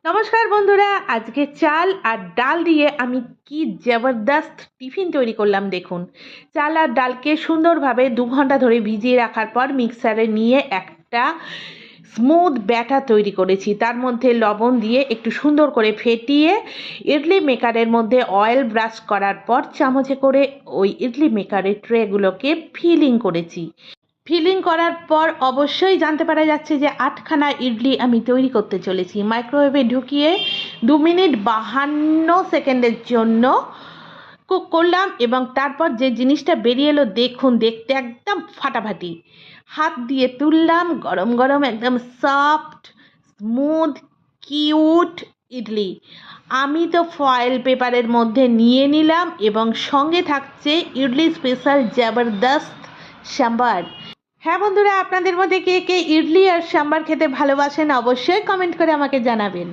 নমস্কার বন্ধুরা, আজকে চাল আর ডাল দিয়ে আমি কি জবরদস্ত টিফিন তৈরি করলাম দেখুন। চাল আর ডালকে সুন্দরভাবে 2 ঘন্টা ধরে ভিজিয়ে রাখার পর মিক্সারে নিয়ে একটা স্মুথ ব্যাটার তৈরি করেছি। তার মধ্যে লবণ দিয়ে একটু সুন্দর করে ফেটিয়ে ইডলি মেকারের মধ্যে অয়েল ব্রাশ করার পর চামচে করে ওই ইডলি মেকারের ট্রেগুলোকে ফিলিং করেছি। ফিলিং করার পর অবশ্যই জানতে পারা যাচ্ছে যে 8খানা ইডলি আমি তৈরি করতে চলেছি। মাইক্রোওয়েভে ঢুকিয়ে 2 মিনিট 52 সেকেন্ডের জন্য কুক করলাম এবং তারপর যে জিনিসটা বেরিয়ে এলো দেখুন, দেখতে একদম ফাটাফাটি। হাত দিয়ে তুললাম, গরম গরম একদম সফট স্মুথ কিউট ইডলি। আমি তো ফয়েল পেপারের মধ্যে নিয়ে নিলাম এবং সঙ্গে থাকছে ইডলি স্পেশাল জবরদস্ত সাম্বার। হ্যাঁ বন্ধুরা, আপনাদের মধ্যে কে কে ইডলি আর সাম্বার খেতে ভালোবাসেন অবশ্যই কমেন্ট করে আমাকে জানাবেন।